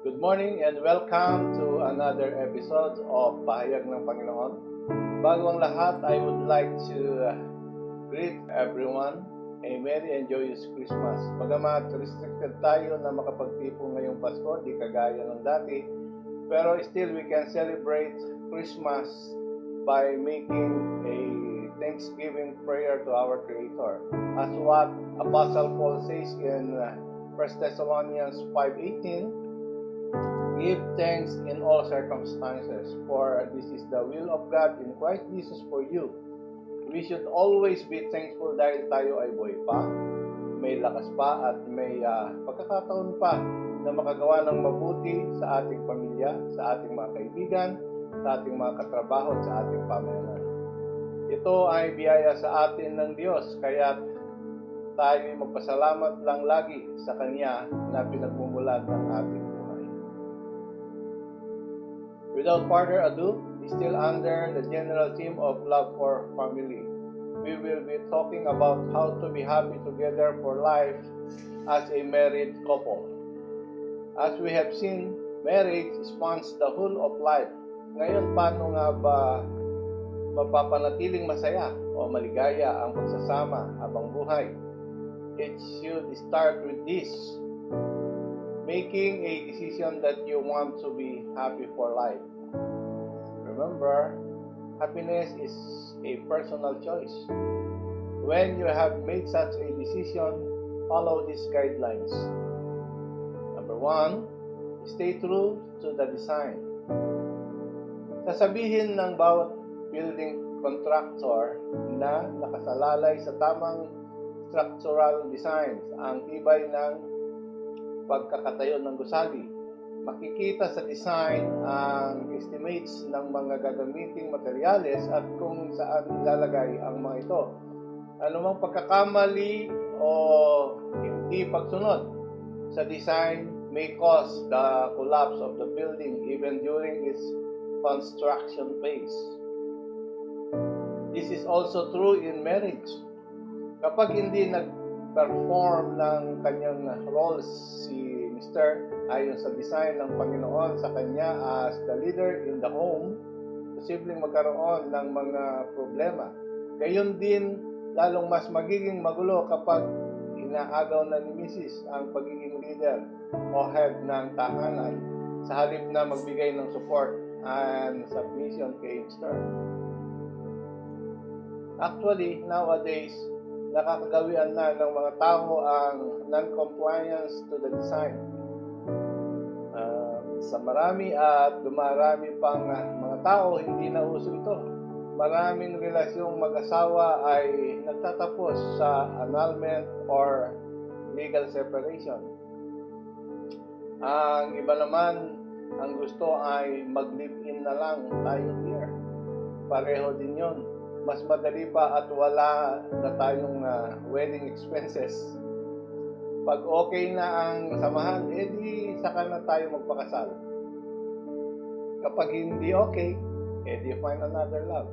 Good morning and welcome to another episode of Pahayag ng Panginoon. Bago ang lahat, I would like to greet everyone a Merry and Joyous Christmas. Bagamat restricted tayo na makapagtipon ngayong Pasko, di kagaya ng dati, pero still we can celebrate Christmas by making a Thanksgiving prayer to our Creator. As what Apostle Paul says in 1 Thessalonians 5:18, give thanks in all circumstances, for this is the will of God in Christ Jesus for you. We should always be thankful dahil tayo ay buhay pa, may lakas pa at may pagkakataon pa na makagawa ng mabuti sa ating pamilya, sa ating mga kaibigan, sa ating mga katrabaho at sa ating pamayanan. Ito ay biyaya sa atin ng Diyos, kaya tayo magpasalamat lang lagi sa Kanya na pinagmumulan ng ating buhay. Without further ado, still under the general theme of love for family, we will be talking about how to be happy together for life as a married couple. As we have seen, marriage spans the whole of life. Ngayon, paano nga ba mapapanatiling masaya o maligaya ang pagsasama habang buhay? It should start with this: making a decision that you want to be happy for life. Remember, happiness is a personal choice. When you have made such a decision, follow these guidelines. Number 1, stay true to the design. Sasabihin ng bawat building contractor na nakasalalay sa tamang structural designs ang tibay ng pagkakatayo ng gusali. Makikita sa design ang estimates ng mga gagamiting materyales at kung saan ilalagay ang mga ito. Anumang pagkakamali o hindi pagsunod sa design may cause the collapse of the building even during its construction phase. This is also true in marriage. Kapag hindi nag-perform ng kanyang roles si Mr. ayon sa design ng Panginoon sa kanya as the leader in the home, posibleng magkaroon ng mga problema. Gayon din, lalong mas magiging magulo kapag inaagaw na ni Mrs. ang pagiging leader o head ng tahanan sa halip na magbigay ng support and submission kay Mr. Actually, nowadays, nakakagawian na ng mga tao ang non-compliance to the design. Sa marami at dumarami pang mga tao, hindi na uso ito. Maraming relasyong mag-asawa ay nagtatapos sa annulment or legal separation. Ang iba naman, ang gusto ay mag-live-in na lang tayo here. Pareho din yon. Mas madali pa at wala na tayong wedding expenses. Pag okay na ang samahan, edi saka na tayo magpakasal. Kapag hindi okay, edi find another love.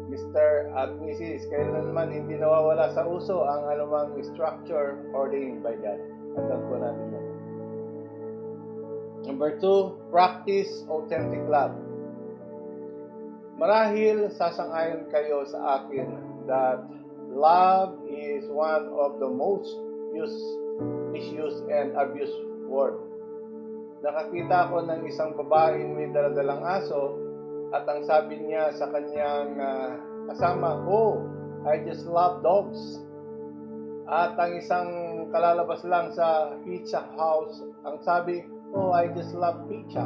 Mr. at Mrs., kailanman hindi nawawala sa uso ang anumang structure ordained by God. Tandaan po natin yun. Number 2, practice authentic love. Marahil sasang-ayon kayo sa akin that love is one of the most misused and abused word. Nakakita ko ng isang babaeng may daladalang aso at ang sabi niya sa kanyang kasama, "Oh, I just love dogs." At ang isang kalalabas lang sa pizza house, ang sabi, "Oh, I just love pizza."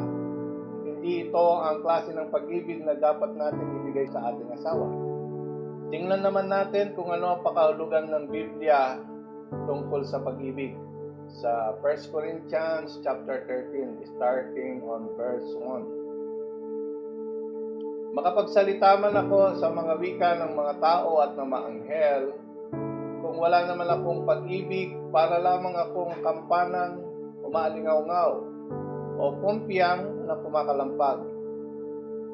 Hindi ito ang klase ng pag-ibig na dapat natin ibigay sa ating asawa. Tingnan naman natin kung ano ang pakahulugan ng Biblia tungkol sa pag-ibig. Sa 1 Corinthians chapter 13, starting on verse 1. Makapagsalita man ako sa mga wika ng mga tao at ng mga anghel, kung wala naman akong pag-ibig, para lamang akong kampanang umaalingaw-ngaw o pumpiyang na kumakalampag.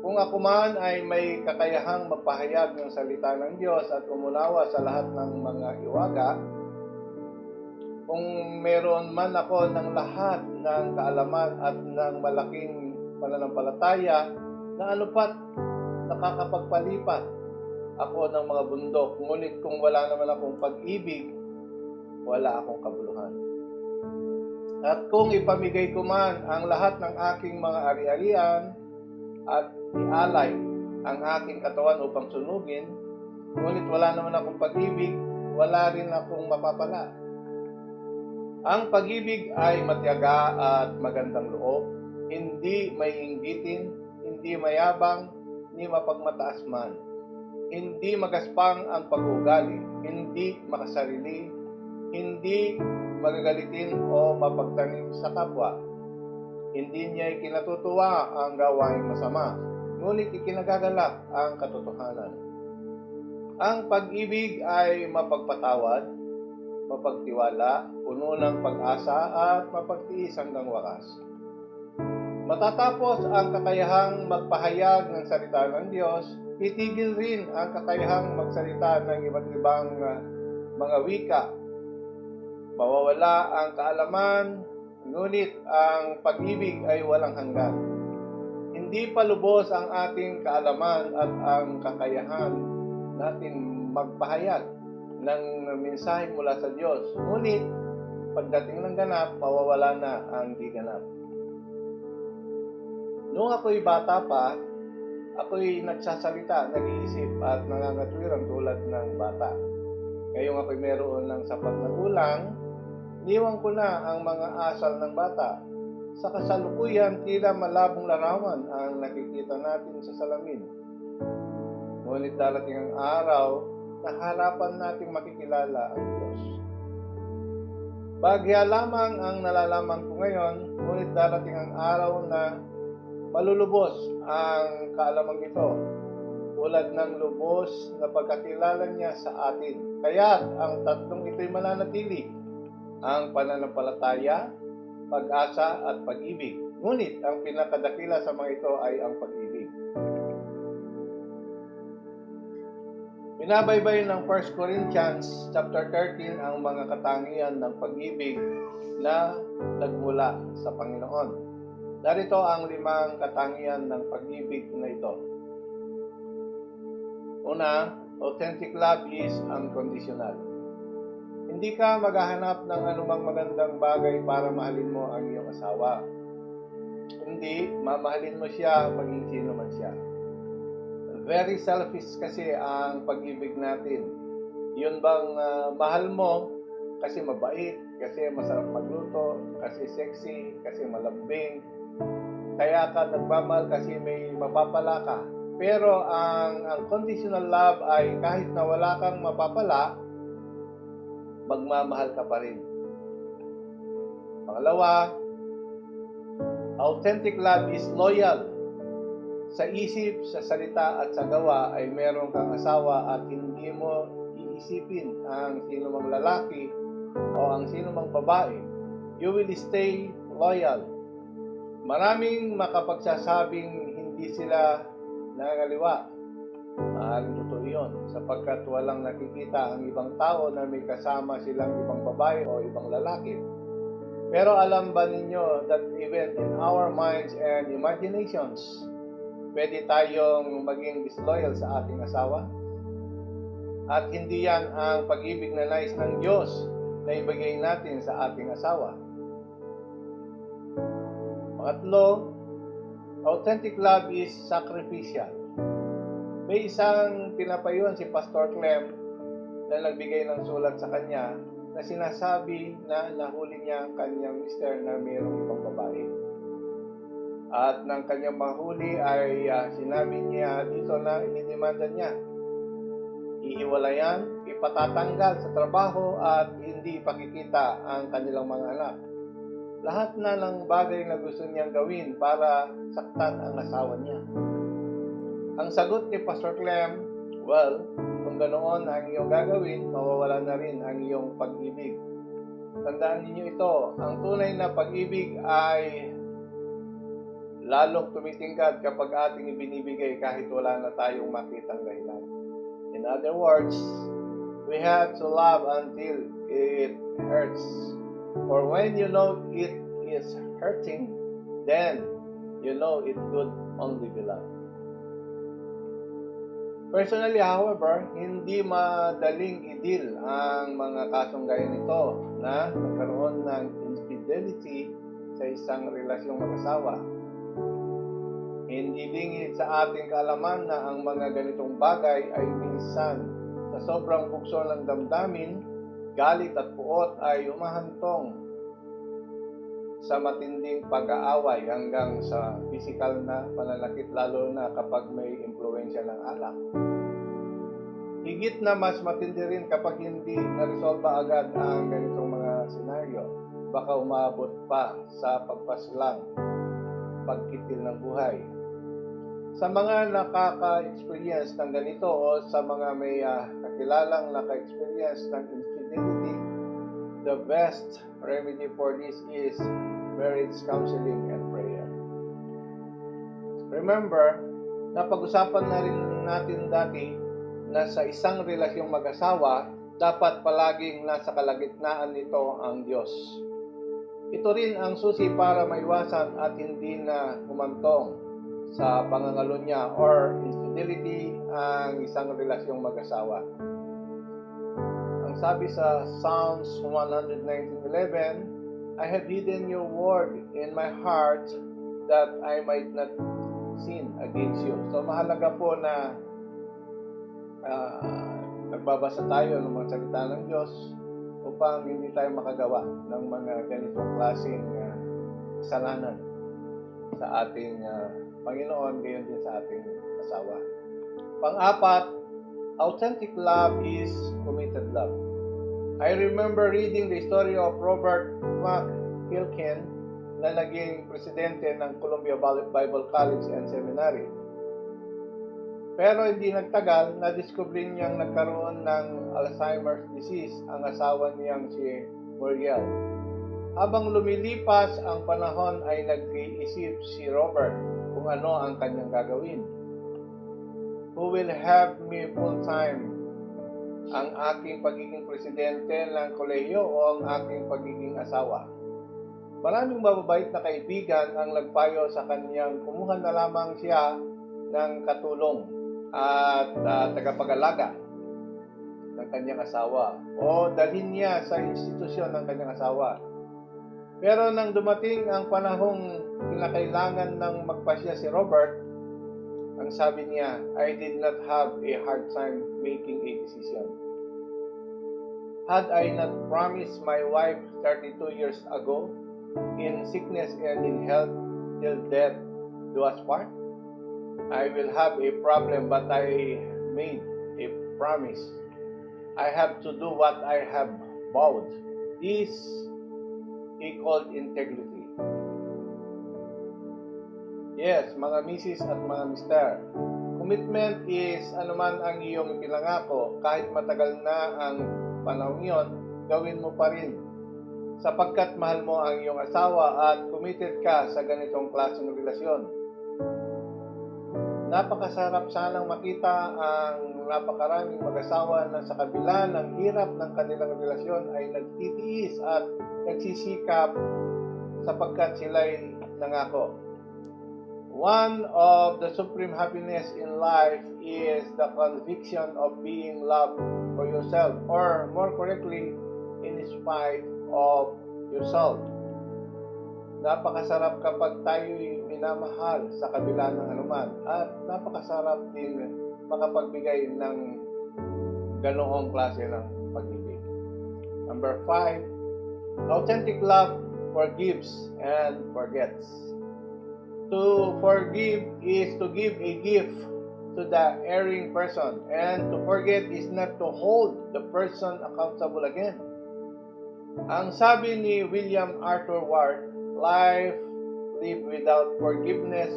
Kung ako man ay may kakayahang magpahayag ng salita ng Diyos at umunawa sa lahat ng mga iwaga, Kung meron man ako ng lahat ng kaalaman at ng malaking pananampalataya na anupat nakakapagpalipat ako ng mga bundok, ngunit kung wala naman akong pag-ibig, wala akong kabuluhan. At kung ipamigay ko man ang lahat ng aking mga ari-arian at ialay ang aking katawan upang sunugin, ngunit wala naman akong pag-ibig, wala rin akong mapapala. Ang pag-ibig ay matiyaga at magandang loob, hindi maiinggitin, hindi mayabang, ni mapagmataas man. Hindi magaspang ang pag-uugali, hindi makasarili, hindi magagalitin o mapagtanim sa kapwa. Hindi niya ikinatutuwa ang gawaing masama, ngunit ikinagagalak ang katotohanan. Ang pag-ibig ay mapagpatawad, mapagtiwala, puno ng pag-asa at mapagtiis hanggang wakas. Matatapos ang kakayahang magpahayag ng salita ng Diyos, titigil rin ang kakayahang magsalita ng iba't ibang mga wika. Mawawala ang kaalaman, ngunit ang pag-ibig ay walang hanggan. Hindi pa lubos ang ating kaalaman at ang kakayahan natin magpahayag ng mensahe mula sa Diyos. Ngunit, pagdating ng ganap, mawawala na ang di ganap. Noong ako'y bata pa, ako'y nagsasalita, nag-iisip at nangangatwiran tulad ng bata. Ngayong ako'y meron ng sapat na gulang, iniwan ko na ang mga asal ng bata. Sa kasalukuyan, tila malabong larawan ang nakikita natin sa salamin. Ngunit darating ang araw na harapan nating makikilala ang Diyos. Bagya lamang ang nalalaman ko ngayon, ngunit darating ang araw na malulubos ang kaalamang ito, tulad ng lubos na pagkakilala niya sa atin. Kaya ang tatlong ito'y mananatili, ang pananampalataya, pag-asa at pag-ibig. Ngunit ang pinakadakila sa mga ito ay ang pag-ibig. Binabaybay ng 1 Corinthians chapter 13 ang mga katangian ng pag-ibig na nagmula sa Panginoon. Narito ang 5 katangian ng pag-ibig na ito. Una, authentic love is unconditional. Hindi ka maghahanap ng anumang magandang bagay para mahalin mo ang iyong asawa. Hindi, mamahalin mo siya maging sino man siya. Very selfish kasi ang pag-ibig natin. Yun bang mahal mo kasi mabait, kasi masarap magluto, kasi sexy, kasi malambing. Kaya ka nagmamahal kasi may mapapala ka. Pero ang unconditional love ay kahit na wala kang mapapala, magmamahal ka pa rin. Pangalawa, authentic love is loyal. Sa isip, sa salita at sa gawa ay meron kang asawa at hindi mo iisipin ang sino mang lalaki o ang sino mang babae. You will stay loyal. Maraming makapagsasabing hindi sila nangangaliwa. Maaaring totoo yun, sapagkat walang nakikita ang ibang tao na may kasama silang ibang babae o ibang lalaki. Pero alam ba ninyo that even in our minds and imaginations, pwede tayong maging disloyal sa ating asawa? At hindi yan ang pag-ibig na nais ng Diyos na ibigay natin sa ating asawa. Pangatlo, authentic love is sacrificial. May isang pinapayuhan si Pastor Clem na nagbigay ng sulat sa kanya na sinasabi na nahuli niya ang kanyang mister na mayroong ibang babae. At nang kanyang mahuli ay sinabi niya dito na inidemanda niya. Ihiwalayan, ipatatanggal sa trabaho at hindi ipakikita ang kanilang mga anak. Lahat na ng bagay na gusto niyang gawin para saktan ang asawa niya. Ang sagot ni Pastor Clem, well, kung ganoon ang iyong gagawin, mawawala na rin ang iyong pag-ibig. Tandaan ninyo ito, ang tunay na pag-ibig ay lalong tumitingkad kapag ating ibinibigay kahit wala na tayong makitang dahilan. In other words, we have to love until it hurts. For when you know it is hurting, then you know it could only be love. Personally, however, hindi madaling idil ang mga kasong gaya nito na nagkaroon ng infidelity sa isang relasyong mag-asawa. Hindi lingid sa ating kaalaman na ang mga ganitong bagay ay minsan sa sobrang bukso ng damdamin, galit at puot ay umahantong sa matinding pag-aaway hanggang sa physical na pananakit, lalo na kapag may impluensya ng alak. Higit na mas matindi rin kapag hindi na-resolve agad ang ganitong mga senaryo. Baka umabot pa sa pagpaslang, pagkitil ng buhay. Sa mga nakaka-experience ng ganito o sa mga may kakilalang naka-experience ng infidelity, the best remedy for this is marriage counseling and prayer. Remember, napag-usapan na rin natin dati na sa isang relasyong mag-asawa, dapat palaging nasa kalagitnaan nito ang Diyos. Ito rin ang susi para maiwasan at hindi na humantong sa pangangalo niya or infidelity ang isang relasyong mag-asawa. Ang sabi sa Psalms 119:11, I have hidden your word in my heart that I might not sin against you. So mahalaga po na nagbabasa tayo ng mga salita ng Diyos upang hindi tayo makagawa ng mga ganitong klaseng kasalanan sa ating Panginoon, gayon din sa ating asawa. Pang-apat, authentic love is committed love. I remember reading the story of Robert McQuilkin na naging presidente ng Columbia Bible College and Seminary. Pero hindi nagtagal, na-discover niyang nagkaroon ng Alzheimer's disease ang asawa niyang si Muriel. Habang lumilipas ang panahon ay nag-iisip si Robert kung ano ang kanyang gagawin. Who will have me full-time? Ang aking pagiging presidente ng kolehiyo o ang aking pagiging asawa? Maraming mababait na kaibigan ang nagpayo sa kanyang kumuha na lamang siya ng katulong at tagapag-alaga ng kanyang asawa o dalhin niya sa institusyon ng kanyang asawa. Pero nang dumating ang panahong kinakailangan ng magpasya si Robert, ang sabi niya, I did not have a hard time making a decision. Had I not promised my wife 32 years ago, in sickness and in health, till death do us part? I will have a problem, but I made a promise. I have to do what I have vowed. This equals integrity. Yes, mga misis at mga mister, commitment is anuman ang iyong pinangako, kahit matagal na ang panahon yon, gawin mo pa rin. Sapagkat mahal mo ang iyong asawa at committed ka sa ganitong klaseng relasyon. Napakasarap sanang makita ang napakaraming mag-asawa na sa kabila ng hirap ng kanilang relasyon ay nagtitiis at nagsisikap sapagkat sila'y nangako. One of the supreme happiness in life is the conviction of being loved for yourself, or more correctly, in spite of yourself. Napakasarap kapag tayo'y minamahal sa kabila ng anuman, at napakasarap din makapagbigay ng ganoong klase ng pag-ibig. Number 5, authentic love forgives and forgets. To forgive is to give a gift to the erring person, and to forget is not to hold the person accountable again. Ang sabi ni William Arthur Ward, life lived without forgiveness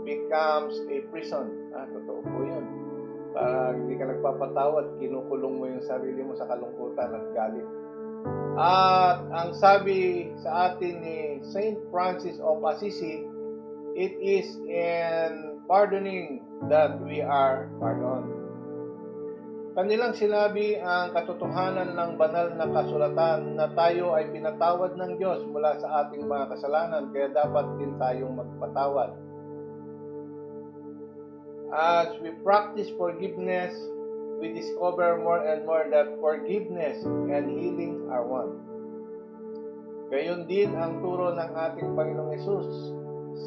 becomes a prison. Totoo po yun. Pag hindi ka nagpapatawad, kinukulong mo yung sarili mo sa kalungkutan at galit. At ang sabi sa atin ni Saint Francis of Assisi, it is in pardoning that we are pardoned. Kanilang sinabi ang katotohanan ng banal na kasulatan na tayo ay pinatawad ng Diyos mula sa ating mga kasalanan, kaya dapat din tayong magpatawad. As we practice forgiveness, we discover more and more that forgiveness and healing are one. Gayon din ang turo ng ating Panginoong Hesus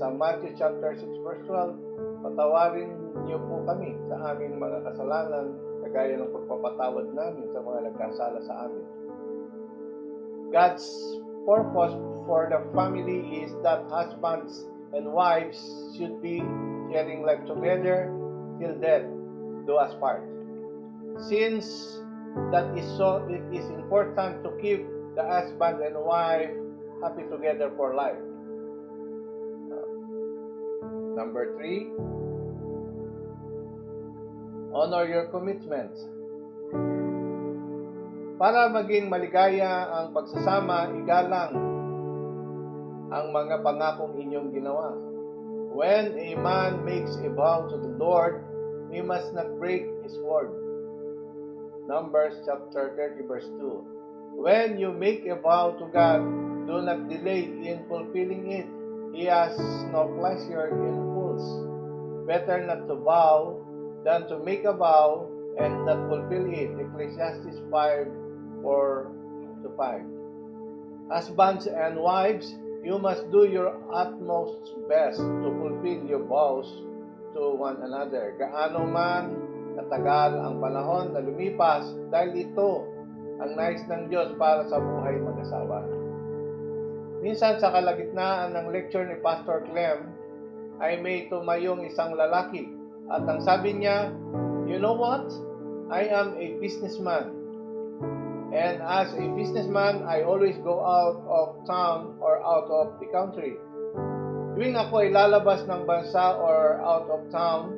sa Matthew chapter 6 verse 12, patawarin niyo po kami sa aming mga kasalanan, kagaya ng pagpapatawad namin sa mga nagkasala sa amin. God's purpose for the family is that husbands and wives should be sharing life together till death do us part. Since that is so, it is important to keep the husband and wife happy together for life. Number 3, honor your commitments. Para maging maligaya ang pagsasama, igalang ang mga pangakong inyong ginawa. When a man makes a vow to the Lord, he must not break his word. Numbers chapter 30 verse 2. When you make a vow to God, do not delay in fulfilling it. He has no pleasure in fools. Better not to vow than to make a vow and not fulfill it. Ecclesiastes 5:4-5. Husbands and wives, you must do your utmost best to fulfill your vows to one another. Gaano man katagal ang panahon na lumipas, dahil ito ang nais ng Diyos para sa buhay mag-asawa. Minsan sa kalagitnaan ng lecture ni Pastor Clem ay may tumayong isang lalaki at ang sabi niya, "You know what? I am a businessman. And as a businessman, I always go out of town or out of the country. Tuwing ako ay lalabas ng bansa or out of town,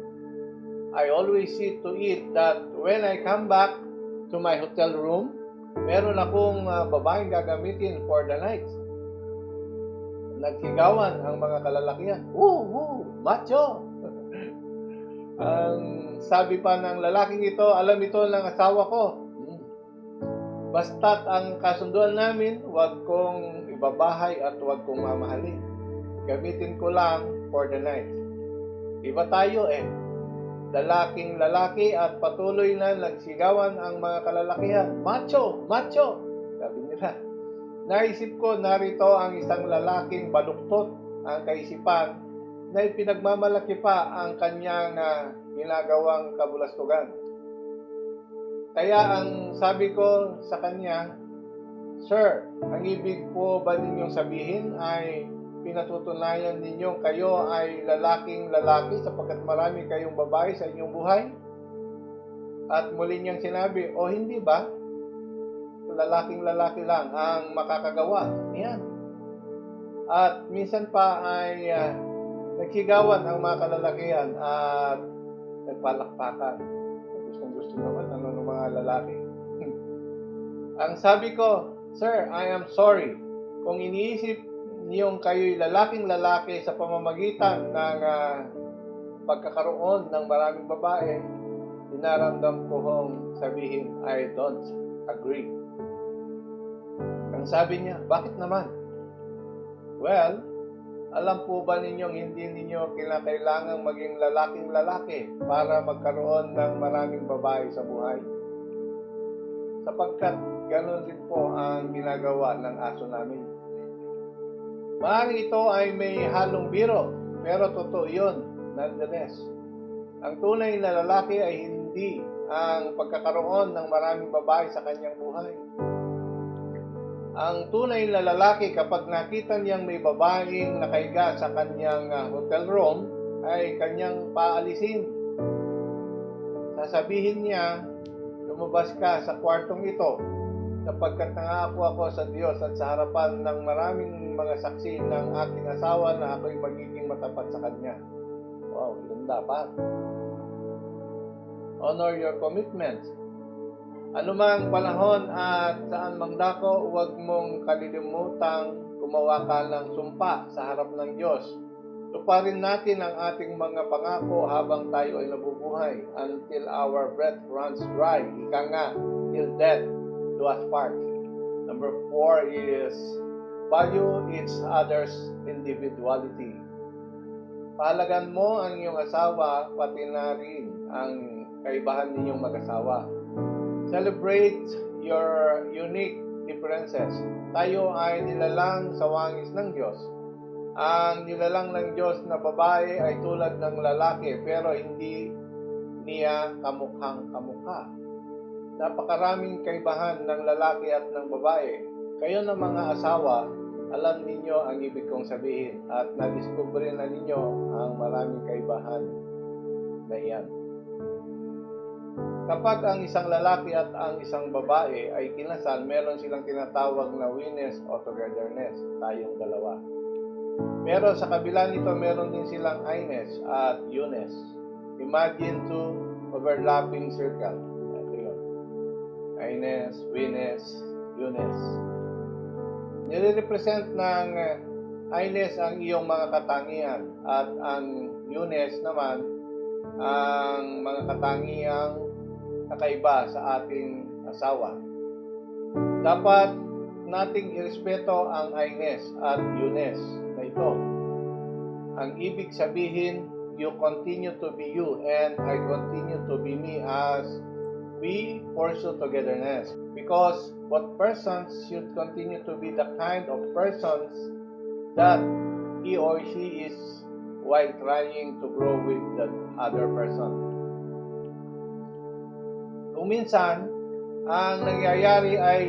I always see to it that when I come back to my hotel room, meron akong babaeng gagamitin for the night." Nagsigawan ang mga kalalakihan, "Woo! Macho!" Ang sabi pa ng lalaking ito, "Alam ito ng asawa ko. Basta't ang kasunduan namin, huwag kong ibabahay at huwag kong mamahalin. Gamitin ko lang for the night." Iba tayo Lalaking lalaki at patuloy na nagsigawan ang mga kalalakihan, "Macho! Macho!" Sabi nila. Naisip ko, narito ang isang lalaking baluktot ang kaisipan na ipinagmamalaki pa ang kanyang ginagawang kabulastugan. Kaya ang sabi ko sa kanya, "Sir, ang ibig po ba ninyong sabihin ay pinatutunayan ninyong kayo ay lalaking lalaki sapagkat marami kayong babae sa inyong buhay?" At muli niyang sinabi, "O hindi ba? Lalaking lalaki lang ang makakagawa niyan." At minsan pa ay nagsigawan ang mga kalalakihan at nagpalakpakan. Gusto naman ng mga lalaki. Ang sabi ko, "Sir, I am sorry. Kung iniisip niyong kayo'y lalaking lalaki sa pamamagitan ng pagkakaroon ng maraming babae, dinaramdam ko hong sabihin, I don't agree." Ang sabi niya, "Bakit naman?" Well, alam po ba ninyong hindi ninyo kinakailangang maging lalaking lalaki para magkaroon ng maraming babae sa buhay? Sapagkat ganoon din po ang ginagawa ng aso namin. Maaaring ito ay may halong biro, pero totoo yun nonetheless. Ang tunay na lalaki ay hindi ang pagkakaroon ng maraming babae sa kanyang buhay. Ang tunay na lalaki, kapag nakita niyang may babaeng nakahiga sa kanyang hotel room, ay kanyang paalisin. Sasabihin niya, "Lumabas ka sa kwartong ito, sapagkat nangako ako sa Diyos at sa harapan ng maraming mga saksi ng aking asawa na ako'y magiging matapat sa kanya." Wow, yun dapat. Honor your commitment. Anumang panahon at saan mang dako, huwag mong kalilimutang gumawa ka ng sumpa sa harap ng Diyos Tuparin natin ang ating mga pangako habang tayo ay nabubuhay until our breath runs dry. Ika nga, till death do us part. Number 4 is value each other's individuality. Pahalagan mo ang iyong asawa, pati na rin ang kaibahan ninyong mag-asawa. Celebrate your unique differences. Tayo ay nilalang sa wangis ng Diyos. Ang nilalang ng Diyos na babae ay tulad ng lalaki, pero hindi niya kamukhang kamukha. Napakaraming kaibahan ng lalaki at ng babae. Kayo na mga asawa, alam ninyo ang ibig kong sabihin at nadiskubre na ninyo ang maraming kaibahan na iyan. Kapag ang isang lalaki at ang isang babae ay kinasal, meron silang tinatawag na oneness o togetherness, tayong dalawa. Pero sa kabila nito, meron din silang I-ness at U-ness. Imagine two overlapping circle. Ito yun. I-ness, we-ness, U-ness. Nire-represent ng I-ness ang iyong mga katangian at ang U-ness naman ang mga katangiang kakaiba sa ating asawa. Dapat nating irespeto ang I-ness at U-ness na ito. Ang ibig sabihin, you continue to be you and I continue to be me as we pursue togetherness. Because both persons should continue to be the kind of persons that he or she is while trying to grow with the other person. Kung minsan, ang nangyayari ay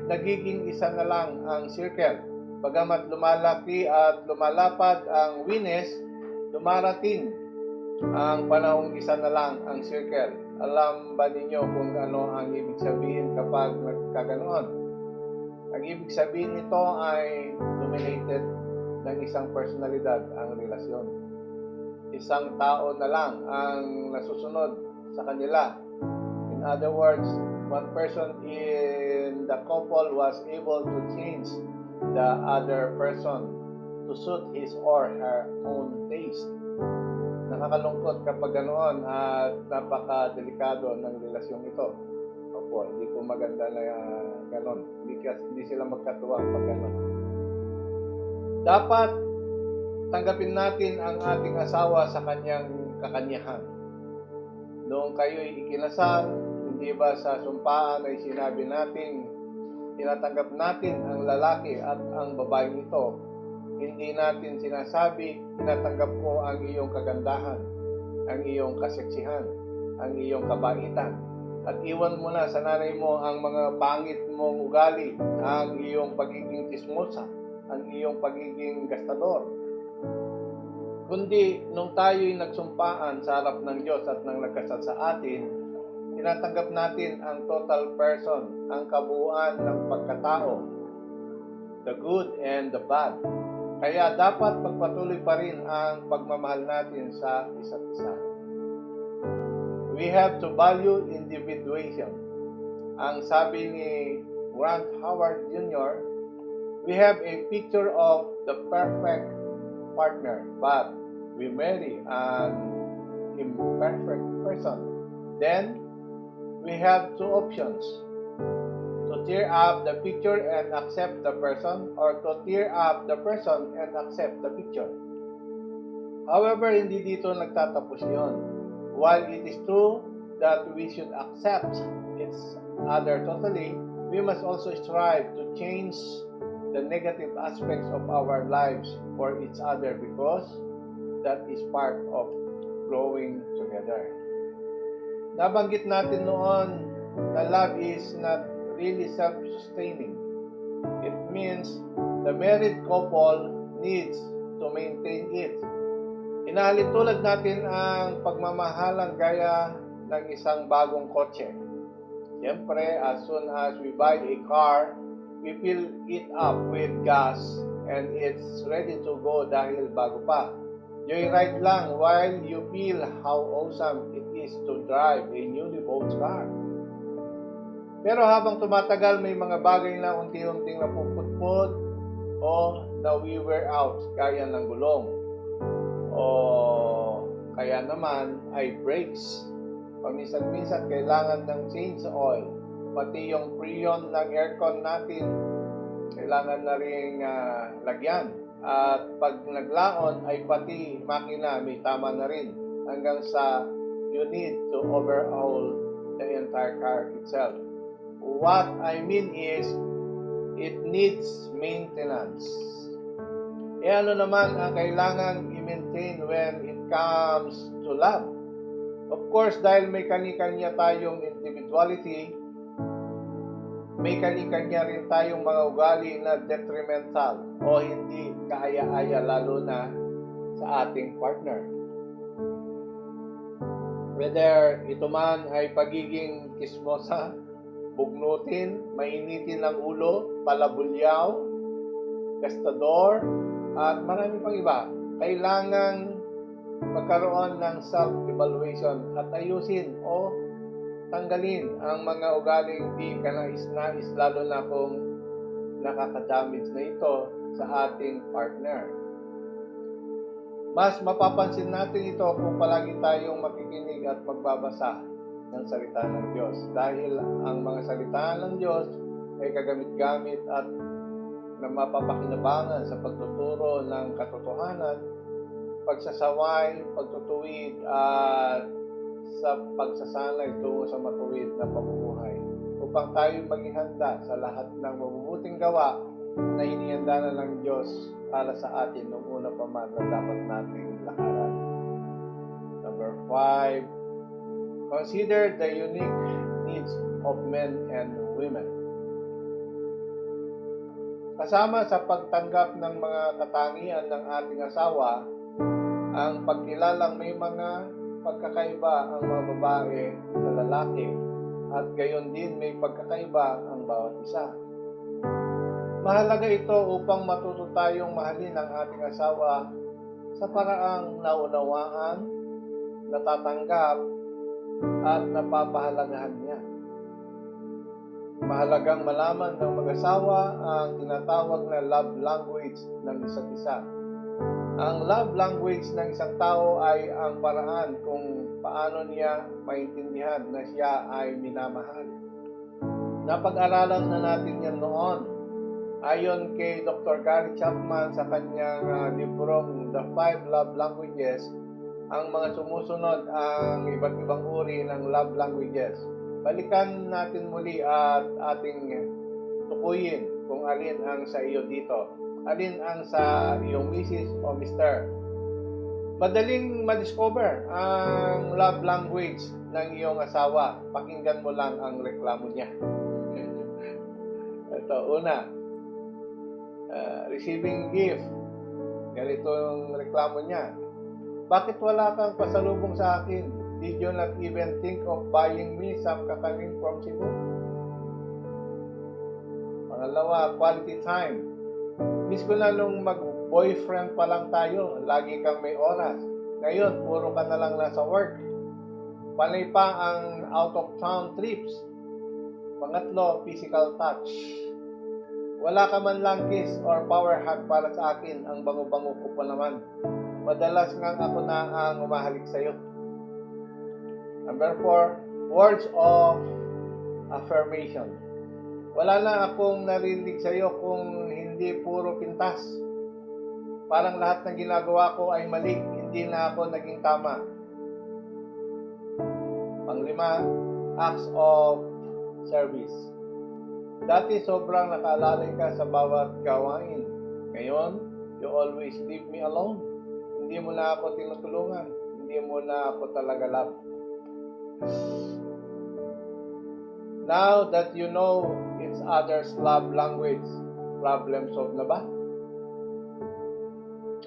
nagiging isa na lang ang circle. Bagamat lumalaki at lumalapad ang oneness, dumarating ang panahong isa na lang ang circle. Alam ba ninyo kung ano ang ibig sabihin kapag nagkaganoon? Ang ibig sabihin nito ay dominated ng isang personalidad ang relasyon. Isang tao na lang ang nasusunod sa kanila. In other words, one person in the couple was able to change the other person to suit his or her own taste. Nakakalungkot kapag ganoon at napakadelikado ng relasyong ito. Opo, hindi po maganda na ganoon. Hindi sila magkatuwang pag ganoon. Dapat tanggapin natin ang ating asawa sa kanyang kakanyahan. Noong kayo'y ikinasal, hindi ba sa sumpaan ay sinabi natin, tinatanggap natin ang lalaki at ang babaeng ito. Hindi natin sinasabi, tinatanggap ko ang iyong kagandahan, ang iyong kaseksihan, ang iyong kabaitan. At iwan mo na sa nanay mo ang mga pangit mong ugali, ang iyong pagiging tismosa, ang iyong pagiging gastador. Kundi nung tayo'y nagsumpaan sa harap ng Diyos at nang nagkasal sa atin, tinatanggap natin ang total person, ang kabuuan ng pagkatao, the good and the bad. Kaya dapat pagpatuloy pa rin ang pagmamahal natin sa isa't isa. We have to value individuation. Ang sabi ni Grant Howard Jr., we have a picture of the perfect partner, but we marry an imperfect person. Then, we have two options: to tear up the picture and accept the person, or to tear up the person and accept the picture. However, hindi dito nagtatapos yon. While it is true that we should accept each other totally, we must also strive to change the negative aspects of our lives for each other, because that is part of growing together. Nabanggit natin noon na love is not really self-sustaining. It means the married couple needs to maintain it. Inahalin tulad natin ang pagmamahalan gaya ng isang bagong kotse. Siyempre, as soon as we buy a car, we fill it up with gas and it's ready to go dahil bago pa. Joyride lang while you feel how awesome it is to drive a newly bought car. Pero habang tumatagal, may mga bagay na unti-unting napuputpod o nawi-wear out gaya ng gulong. o kaya naman ay brakes. Paminsan-minsan kailangan ng change oil. Pati yung freon ng aircon natin, kailangan na rin lagyan. At pag naglaon ay pati makina may tama na rin. Hanggang sa you need to overhaul the entire car itself. What I mean is, it needs maintenance. Ano naman ang kailangan i-maintain when it comes to love? Of course, dahil may kanya-kanya tayong individuality, may kanya-kanya rin tayong mga ugali na detrimental o hindi kaaya-aya, lalo na sa ating partner. Whether ito man ay pagiging kismosa, bugnutin, mainitin ang ulo, palabulyaw, gastador, at marami pang iba. Kailangang magkaroon ng self-evaluation at ayusin o tanggalin ang mga ugaling di kanais-nais, lalo na kung nakaka-damage na ito sa ating partner. Mas mapapansin natin ito kung palagi tayong makikinig at magbabasa ng salita ng Diyos, dahil ang mga salita ng Diyos ay kagamit-gamit at na mapapakinabangan sa pagtuturo ng katotohanan, pagsasaway, pagtutuwid at sa pagsasanay tungo sa matuwid na pamumuhay, upang tayo maging handa sa lahat ng mabubuting gawa na inihanda na ng Diyos para sa atin noong una pa man na dapat nating lakaran. Number 5, consider the unique needs of men and women. Kasama sa pagtanggap ng mga katangian ng ating asawa, ang pagkilalang may mga pagkakaiba ang mga babae sa lalaki, at gayon din may pagkakaiba ang bawat isa. Mahalaga ito upang matuto tayong mahalin ang ating asawa sa paraang naunawaan, natatanggap, at napapahalagahan niya. Mahalagang malaman ng mag-asawa ang tinatawag na love language ng isa't isa. Ang love language ng isang tao ay ang paraan kung paano niya maintindihan na siya ay minamahal. Napag-aralan na natin yan noon. Ayon kay Dr. Gary Chapman sa kanyang librong The 5 Love Languages, ang mga sumusunod ang iba't ibang uri ng love languages. Balikan natin muli at ating tukuyin kung alin ang sa iyo dito. Alin ang sa iyong Mrs. o Mr. Madaling ma-discover ang love language ng iyong asawa. Pakinggan mo lang ang reklamo niya. Ito, una, receiving gift. Ganito yung reklamo niya. Bakit wala kang pasalubong sa akin? Did you not even think of buying me some kakanin from Cebu? Pangalawa, quality time. Miss ko na nung mag-boyfriend pa lang tayo, lagi kang may oras. Ngayon, puro ka na lang nasa work. Panay pa ang out-of-town trips. Pangatlo, physical touch. Wala ka man lang kiss or power hug para sa akin, ang bango-bango ko pa naman. Madalas nga ako na ang umahalik sa'yo. Number 4, words of affirmation. Wala na akong narinig sa'yo kung hindi puro pintas. Parang lahat ng ginagawa ko ay mali, hindi na ako naging tama. Panglima, acts of service. Dati sobrang nakaalalay ka sa bawat gawain. Ngayon, you always leave me alone. Hindi mo na ako tinutulungan. Hindi mo na ako talaga love. Now that you know each other's love language, problem solved na ba?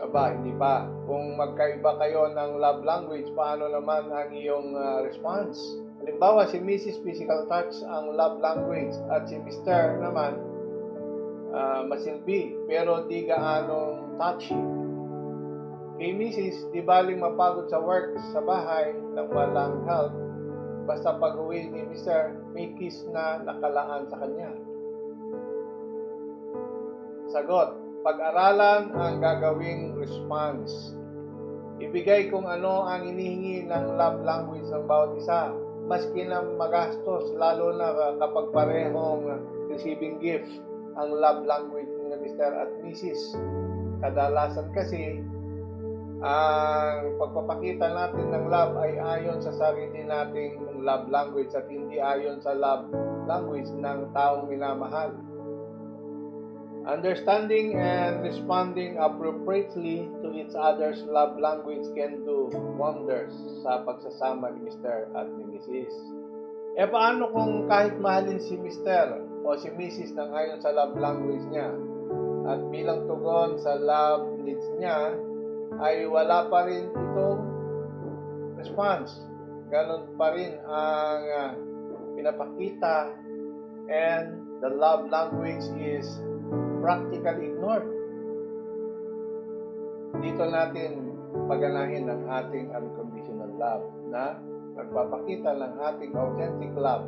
Aba, hindi pa. Kung magkaiba kayo ng love language, paano naman ang iyong response? Halimbawa, si Mrs. Physical Touch ang love language at si Mr. naman masilbi pero di gaanong touchy. Kay Mrs. di baling mapagod sa work sa bahay nang walang help, basta pag-uwi ni Mr. may kiss na nakalaan sa kanya. Sagot, pag-aralan ang gagawing response. Ibigay kung ano ang inihingi ng love language ng bawat isa. Maski na magastos, lalo na kapag parehong receiving gift ang love language ni Mr. at Mrs. Kadalasan kasi, ang pagpapakita natin ng love ay ayon sa sarili nating love language at hindi ayon sa love language ng taong minamahal. Understanding and responding appropriately to each other's love language can do wonders sa pagsasama ni Mr. at ni Mrs. Paano kung kahit mahalin si Mr. o si Mrs. nang ayon sa love language niya at bilang tugon sa love needs niya ay wala pa rin itong response? Ganon pa rin ang pinapakita and the love language is practically ignored. Dito natin paganahin ang ating unconditional love na nagpapakita ng ating authentic love.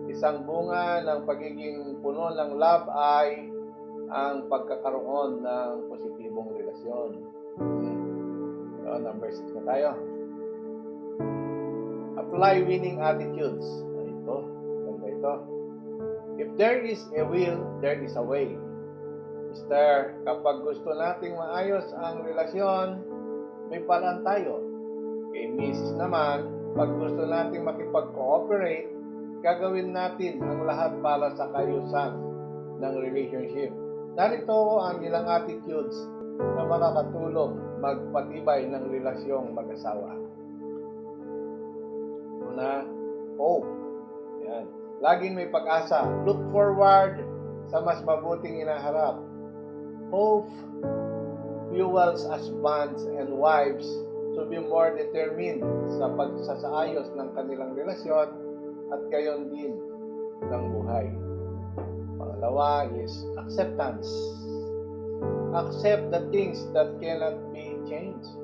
Isang bunga ng pagiging puno ng love ay ang pagkakaroon ng positibong relasyon. So, number 6 na tayo. Apply winning attitudes. Ito, ganda ito. If there is a will, there is a way. Mister, kapag gusto nating maayos ang relasyon, may paraan tayo. Kay Mrs. naman, pag gusto nating makipag-cooperate, gagawin natin ang lahat para sa kaayusan ng relationship. Narito ang ilang attitudes na makakatulong magpatibay ng relasyong mag-asawa. Una, hope. Yan. Laging may pag-asa. Look forward sa mas mabuting inaharap. Hope fuels husbands and wives to be more determined sa pagsasaayos ng kanilang relasyon at gayon din ng buhay. Pangalawa is acceptance. Accept the things that cannot be changed.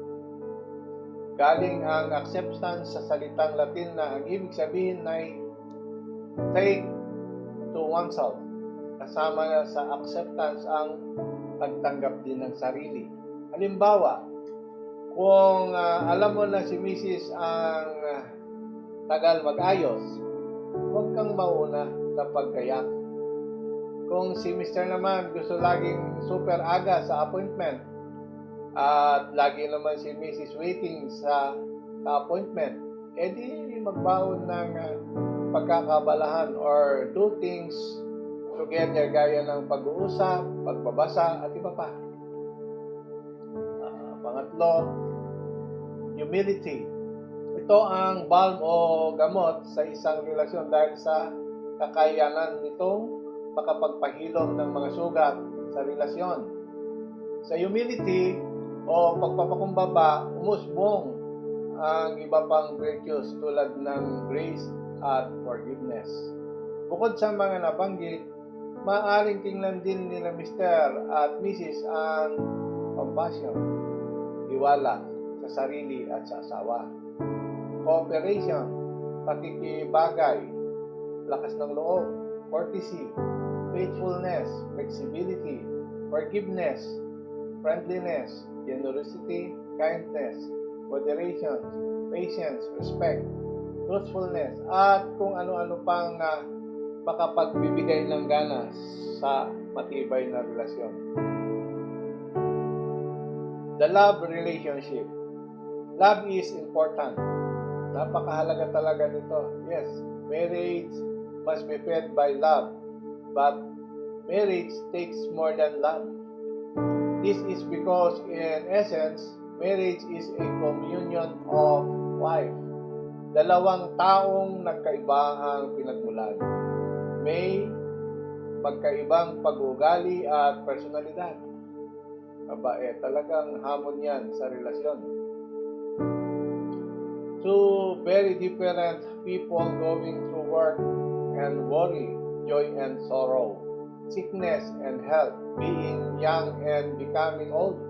Galing ang acceptance sa salitang Latin na ang ibig sabihin ay take to oneself. Kasama sa acceptance ang pagtanggap din ng sarili. Halimbawa, kung alam mo na si Mrs. ang tagal mag-ayos, huwag kang mauna sa paggayak. Kung si Mr. naman gusto laging super aga sa appointment at lagi naman si Mrs. waiting sa appointment, edi magbaon ng pagkakabalahan or do things together gaya ng pag-uusap, pagbabasa at iba pa. Pangatlo, humility. Ito ang balm o gamot sa isang relasyon dahil sa kakayanan nitong makapagpahilom ng mga sugat sa relasyon. Sa humility o pagpapakumbaba, umusbong ang iba pang virtues tulad ng grace at forgiveness. Bukod sa mga nabanggit, maaaring tingnan din nila Mr. at Mrs. ang compassion, tiwala sa sarili at sa asawa, cooperation, pakikibagay, lakas ng loob, courtesy, faithfulness, flexibility, forgiveness, friendliness, generosity, kindness, moderation, patience, respect, truthfulness, at kung ano-ano pang makapagbibigay ng gana sa matibay na relasyon. The love relationship. Love is important. Napakahalaga talaga nito. Yes, marriage must be fed by love, but marriage takes more than love. This is because in essence, marriage is a communion of life. Dalawang taong nagkaiba ang pinagmulan. May magkaibang pag-uugali at personalidad. Talagang hamon yan sa relasyon. Two very different people going through work and worry, joy and sorrow, sickness and health, being young and becoming old,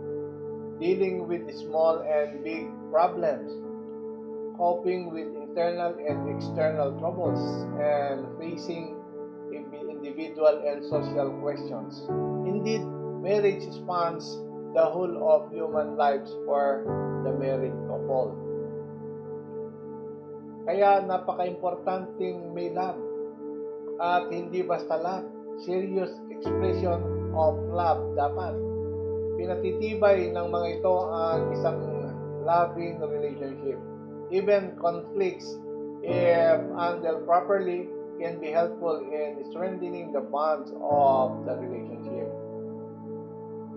dealing with small and big problems, coping with internal and external troubles, and facing individual and social questions. Indeed, marriage spans the whole of human lives for the married couple. Kaya napaka-importanting may love at hindi basta love, serious expression of love dapat. Pinatitibay ng mga ito ang isang loving relationship. Even conflicts, if handled properly, can be helpful in strengthening the bonds of the relationship.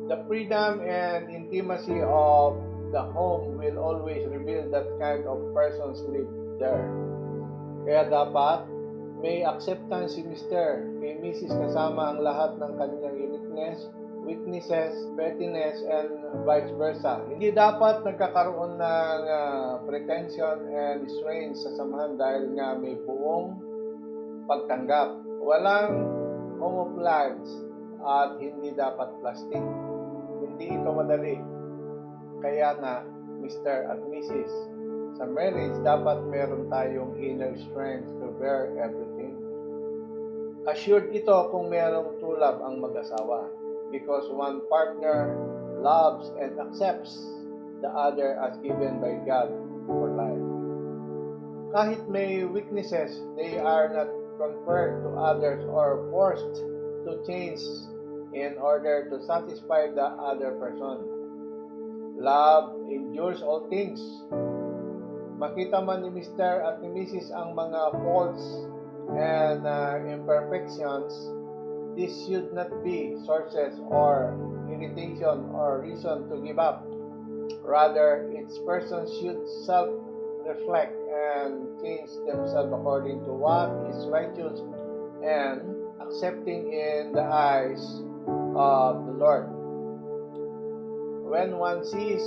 The freedom and intimacy of the home will always reveal that kind of persons live there. Kaya dapat may acceptance si Mr. kay Mrs. kasama ang lahat ng kanyang uniqueness, weaknesses, pettiness, and vice versa. Hindi dapat nagkakaroon ng pretension and strain sa samahan dahil nga may buong pagtanggap. Walang camouflage at hindi dapat plastic. Hindi ito madali. Kaya nga, Mr. at Mrs. sa marriage, dapat meron tayong inner strength to bear everything. Assured ito kung merong true love ang mag-asawa because one partner loves and accepts the other as given by God for life. Kahit may weaknesses, they are not conferred to others or forced to change in order to satisfy the other person. Love endures all things. Makita man ni Mr. at ni Mrs. ang mga faults and imperfections, this should not be sources or irritation or reason to give up. Rather, each person should self-reflect and change themselves according to what is righteous and accepting in the eyes of the Lord. When one sees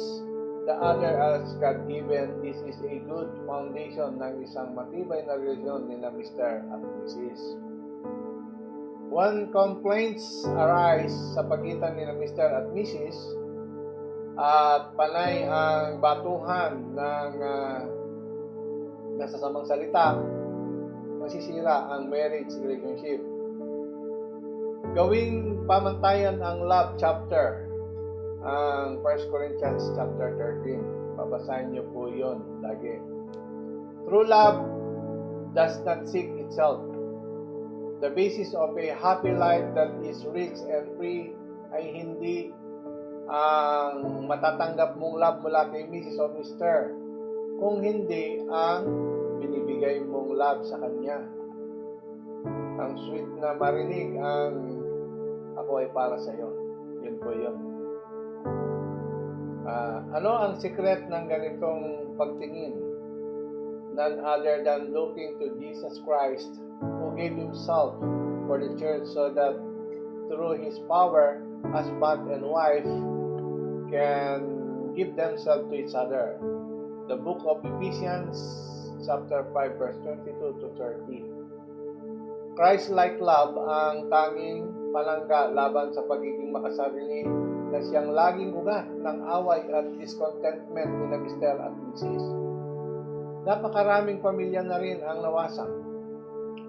the other as God-given, this is a good foundation ng isang matibay na relasyon ni Mr. at Mrs. When complaints arise sa pagitan ni Mr. at Mrs. at panay ang batuhan ng nasasamang salita, masisira ang marriage relationship. Gawing pamantayan ang love chapter, ang 1 Corinthians chapter 13. Babasahin niyo po yun lagi. True love does not seek itself. The basis of a happy life that is rich and free ay hindi ang matatanggap mong love mula kay Mrs. o Mr. Kung hindi ang binibigay mong love sa kanya. Ang sweet na marinig ang ako ay para sa iyo. Yun po yun. Ano ang secret ng ganitong pagtingin? None other than looking to Jesus Christ who gave Himself for the church so that through His power, husband and wife can give themselves to each other. The book of Ephesians chapter 5 verse 22 to 30. Christ-like love ang tanging palangga laban sa pagiging makasarili na siyang laging ugat ng away at discontentment ni Mr. at Mrs. Napakaraming pamilya na rin ang nawasak.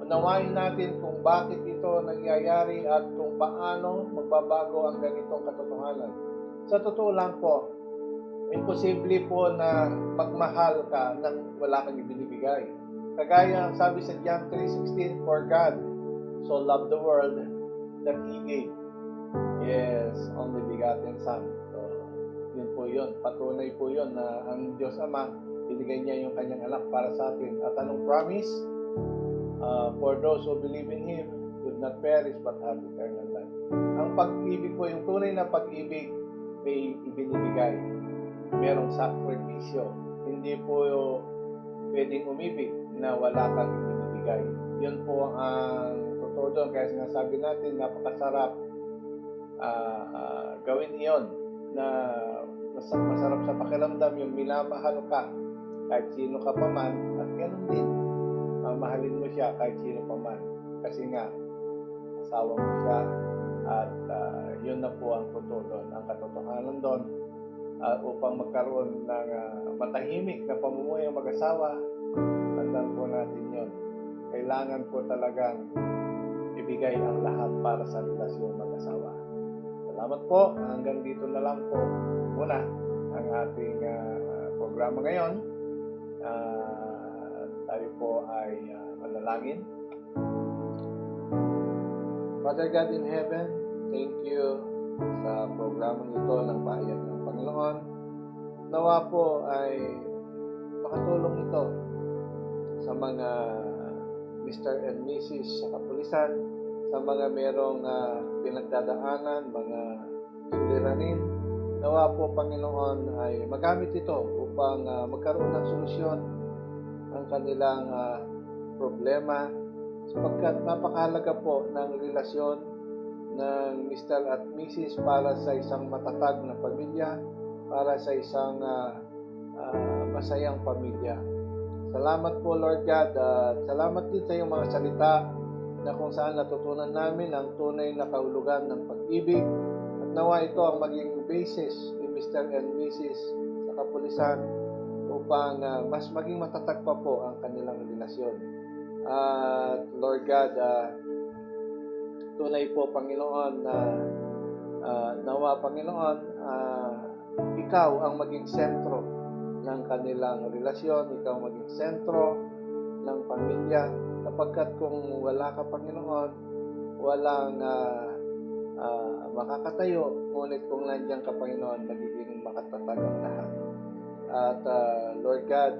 Unawain natin kung bakit ito nangyayari at kung paano magbabago ang ganitong katotohanan. Sa totoo lang po, imposible po na magmahal ka nang wala kang ibinibigay. Kagaya ang sabi sa John 3:16, for God so loved the world that He gave His only begotten Son. So, yun po yun. Patunay po yun na ang Diyos Ama, binigay niya yung kanyang anak para sa atin. At anong promise? For those who believe in Him will not perish but have eternal life. Ang pag-ibig po, yung tunay na pag-ibig, may ibinibigay. Merong sakripisyo. Hindi po pwedeng umibig na wala kang ibinibigay. Yun po ang totoo doon. Kaya sinasabi natin, napakasarap gawin iyon na masarap sa pakiramdam yung minamahal ka kahit sino ka pa man at ganun din mahalin mo siya kahit sino pa man kasi nga asawa mo siya at yun na po ang totoo doon, ang katotohanan doon upang magkaroon ng matahimik na pamumuhay ang mag-asawa. Tandaan po natin yun, kailangan po talagang ibigay ang lahat para sa relasyon mag-asawa. Salamat po. Hanggang dito na lang po muna ang ating programa ngayon. Tayo po ay manalangin. Father God in heaven, thank you sa programang ito ng Bayan ng Panginoon. Nawa po ay makatulong ito sa mga Mr. and Mrs. sa kapulisan, sa mga merong pinagdadaanan, mga suliranin. Nawa po, Panginoon, ay magamit ito upang magkaroon ng solusyon ang kanilang problema, sapagkat napakahalaga po ng relasyon ng Mr. at Mrs. para sa isang matatag na pamilya, para sa isang masayang pamilya. Salamat po, Lord God, at salamat din sa iyong mga salita na kung saan natutunan namin ang tunay na kahulugan ng pag-ibig, at nawa ito ang maging basis ni Mr. and Mrs. sa kapulisan upang mas maging matatag pa po ang kanilang relasyon. At Lord God, tunay po, Panginoon, na nawa, Panginoon, ikaw ang maging sentro ng kanilang relasyon, ikaw maging sentro ng pamilya, sapagkat kung wala ka, Panginoon, walang makakatayo, ngunit kung nandiyan ka, Panginoon, magiging makatatag ang lahat. At Lord God,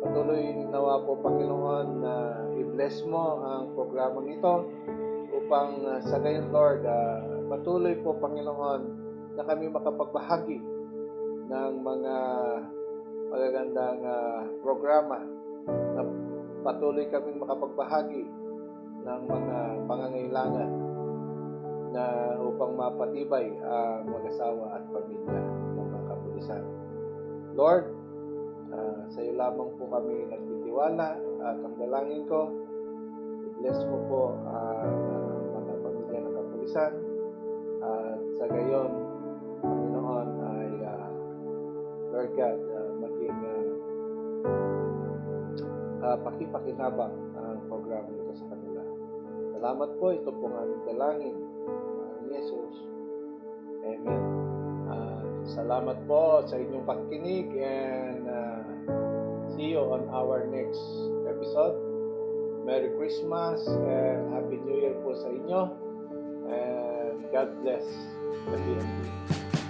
patuloy nawa po, Panginoon, na i-bless mo ang programang ito upang sa gayon, Lord, patuloy po, Panginoon, na kami makapagbahagi ng mga magagandang programa, na patuloy kaming makapagbahagi ng mga pangangailangan na upang mapatibay ang mag-asawa at pamilya ng mga kapulisan. Lord, sa iyo lamang po kami nagtitiwala, at ang dalangin ko, i-bless mo po ang mga pamilya ng kapulisan, at sa gayon, Panginoon, ay Lord God, maging pakipakinabang ang programa nito sa kanila. Salamat po, ito pong aming dalangin, Jesus. Amen. Salamat po sa inyong pakikinig, and see you on our next episode. Merry Christmas and Happy New Year po sa inyo, and God bless the PNP.